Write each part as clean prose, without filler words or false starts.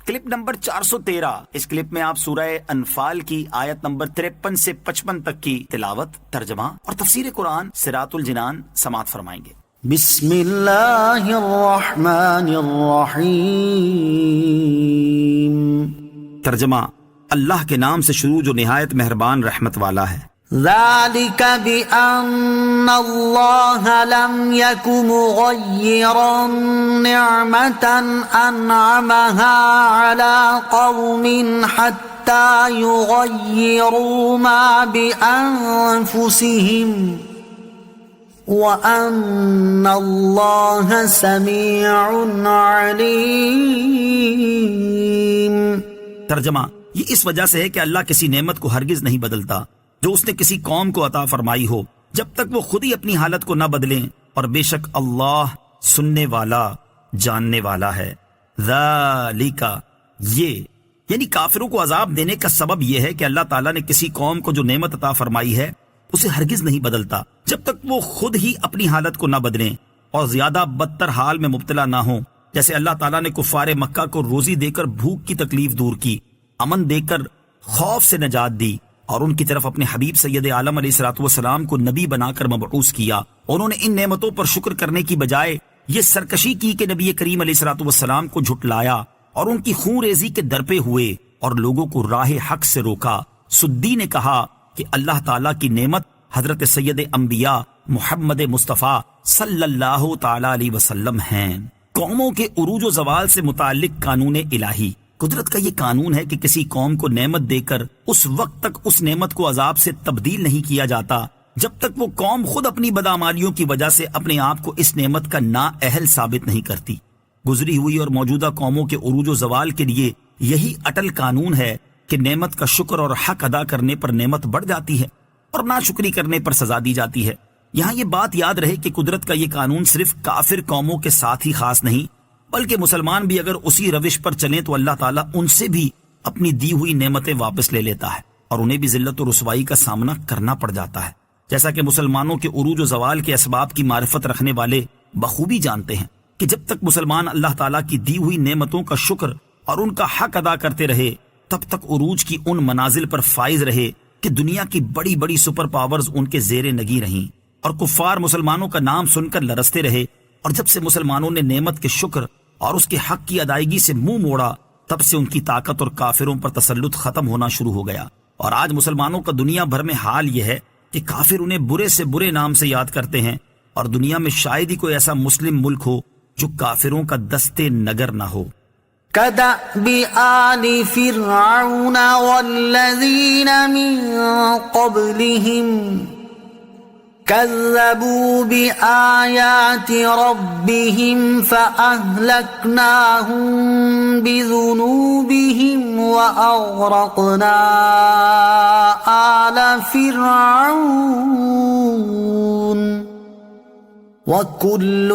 Clip number 413۔ اس clip میں آپ سورہ انفال کی آیت نمبر 53 سے 55 تک کی تلاوت، ترجمہ اور تفسیر قرآن صراط الجنان سماعت فرمائیں گے۔ بسم اللہ الرحمن الرحیم۔ ترجمہ، اللہ کے نام سے شروع جو نہایت مہربان رحمت والا ہے۔ ذلك بأن الله لم يكن مغيرا نعمة أنعمها على قوم حتى يغيروا ما بأنفسهم وأن الله سميع عليم۔ ترجمہ، یہ اس وجہ سے ہے کہ اللہ کسی نعمت کو ہرگز نہیں بدلتا جو اس نے کسی قوم کو عطا فرمائی ہو جب تک وہ خود ہی اپنی حالت کو نہ بدلیں، اور بے شک اللہ سننے والا جاننے والا ہے۔ ذالک، یہ یعنی کافروں کو عذاب دینے کا سبب یہ ہے کہ اللہ تعالیٰ نے کسی قوم کو جو نعمت عطا فرمائی ہے اسے ہرگز نہیں بدلتا جب تک وہ خود ہی اپنی حالت کو نہ بدلیں اور زیادہ بدتر حال میں مبتلا نہ ہوں۔ جیسے اللہ تعالیٰ نے کفار مکہ کو روزی دے کر بھوک کی تکلیف دور کی، امن دے کر خوف سے نجات دی، اور ان کی طرف اپنے حبیب سید عالم علیہ الصلوۃ والسلام کو نبی بنا کر مبعوث کیا۔ انہوں نے ان نعمتوں پر شکر کرنے کی بجائے یہ سرکشی کی کہ نبی کریم علیہ الصلوۃ والسلام کو جھٹلایا اور ان کی خون ریزی کے درپے ہوئے اور لوگوں کو راہ حق سے روکا۔ سدی نے کہا کہ اللہ تعالیٰ کی نعمت حضرت سید انبیاء محمد مصطفیٰ صلی اللہ تعالی علیہ وسلم ہیں۔ قوموں کے عروج و زوال سے متعلق قانون الہی۔ قدرت کا یہ قانون ہے کہ کسی قوم کو نعمت دے کر اس وقت تک اس نعمت کو عذاب سے تبدیل نہیں کیا جاتا جب تک وہ قوم خود اپنی بدعمالیوں کی وجہ سے اپنے آپ کو اس نعمت کا نااہل ثابت نہیں کرتی۔ گزری ہوئی اور موجودہ قوموں کے عروج و زوال کے لیے یہی اٹل قانون ہے کہ نعمت کا شکر اور حق ادا کرنے پر نعمت بڑھ جاتی ہے اور ناشکری کرنے پر سزا دی جاتی ہے۔ یہاں یہ بات یاد رہے کہ قدرت کا یہ قانون صرف کافر قوموں کے ساتھ ہی خاص نہیں، بلکہ مسلمان بھی اگر اسی روش پر چلیں تو اللہ تعالیٰ ان سے بھی اپنی دی ہوئی نعمتیں واپس لے لیتا ہے اور انہیں بھی ذلت و رسوائی کا سامنا کرنا پڑ جاتا ہے۔ جیسا کہ مسلمانوں کے عروج و زوال کے اسباب کی معرفت رکھنے والے بخوبی جانتے ہیں کہ جب تک مسلمان اللہ تعالیٰ کی دی ہوئی نعمتوں کا شکر اور ان کا حق ادا کرتے رہے تب تک عروج کی ان منازل پر فائز رہے کہ دنیا کی بڑی بڑی سپر پاورز ان کے زیر نگی رہیں، اور کفار مسلمانوں کا نام سن کر لرزتے رہے، اور جب سے مسلمانوں نے نعمت کے شکر اور اس کے حق کی ادائیگی سے منہ موڑا تب سے ان کی طاقت اور کافروں پر تسلط ختم ہونا شروع ہو گیا۔ اور آج مسلمانوں کا دنیا بھر میں حال یہ ہے کہ کافر انہیں برے سے برے نام سے یاد کرتے ہیں، اور دنیا میں شاید ہی کوئی ایسا مسلم ملک ہو جو کافروں کا دستے نگر نہ ہو۔ كدأب آل فرعون والذين من قبلهم كذبوا بآيات ربهم فأهلكناهم بذنوبهم وأغرقنا آل فرعون وَكُلٌّ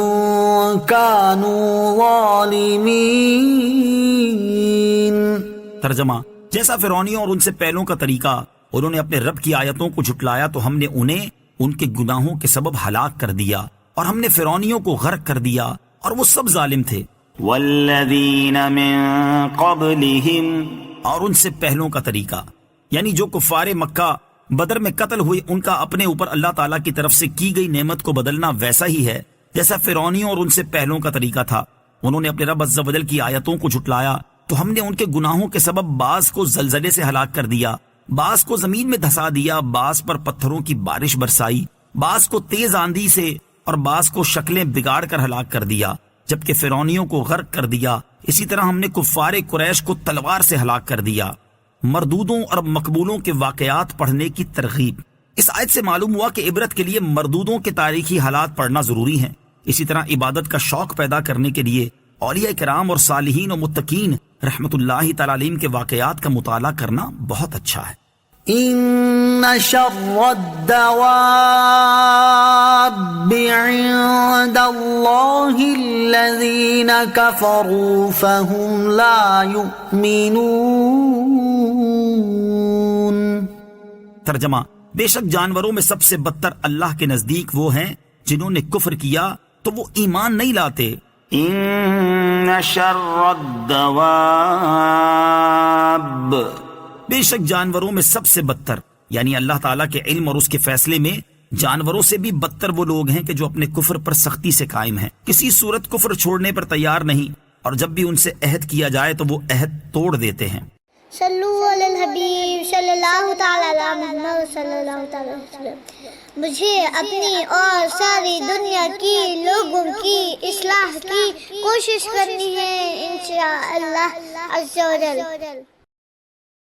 كَانُوا ظَالِمِينَ۔ ترجمہ، جیسا فرعونیوں اور ان سے پہلوں کا طریقہ، انہوں نے اپنے رب کی آیتوں کو جھٹلایا تو ہم نے انہیں ان کے گناہوں کے سبب ہلاک کر دیا، اور ہم نے فرعونیوں کو غرق کر دیا اور وہ سب ظالم تھے۔ وَالَّذِينَ مِن قَبْلِهِمْ، اور ان سے پہلوں کا طریقہ یعنی جو کفار مکہ بدر میں قتل ہوئے ان کا اپنے اوپر اللہ تعالیٰ کی طرف سے کی گئی نعمت کو بدلنا ویسا ہی ہے جیسا فرعونیوں اور ان سے پہلوں کا طریقہ تھا۔ انہوں نے اپنے رب عز و جل کی آیتوں کو جھٹلایا تو ہم نے ان کے گناہوں کے سبب بعض کو زلزلے سے ہلاک کر دیا، بعض کو زمین میں دھسا دیا، بعض پر پتھروں کی بارش برسائی، بعض کو تیز آندھی سے اور بعض کو شکلیں بگاڑ کر ہلاک کر دیا، جبکہ فرعونیوں کو غرق کر دیا۔ اسی طرح ہم نے کفار قریش کو تلوار سے ہلاک کر دیا۔ مردودوں اور مقبولوں کے واقعات پڑھنے کی ترغیب۔ اس آیت سے معلوم ہوا کہ عبرت کے لیے مردودوں کے تاریخی حالات پڑھنا ضروری ہیں۔ اسی طرح عبادت کا شوق پیدا کرنے کے لیے اولیاء کرام اور صالحین و متقین رحمت اللہ تعالی علیہم کے واقعات کا مطالعہ کرنا بہت اچھا ہے۔ ان شر الدواب عند اللہ الذین کفروا فهم لا یؤمنون۔ ترجمہ، بے شک جانوروں میں سب سے بدتر اللہ کے نزدیک وہ ہیں جنہوں نے کفر کیا تو وہ ایمان نہیں لاتے۔ إن شر الدواب بے شک جانوروں میں سب سے بدتر، یعنی اللہ تعالیٰ کے علم اور اس کے فیصلے میں جانوروں سے بھی بدتر وہ لوگ ہیں کہ جو اپنے کفر پر سختی سے قائم ہیں، کسی صورت کفر چھوڑنے پر تیار نہیں، اور جب بھی ان سے عہد کیا جائے تو وہ عہد توڑ دیتے ہیں۔ صلو علی الحبیب صلی اللہ تعالی علی محمد صلی اللہ تعالی وسلم۔ مجھے اپنی اور ساری دنیا کی لوگوں کی اصلاح کی کوشش کرنی ہے انشاءاللہ عز و جل۔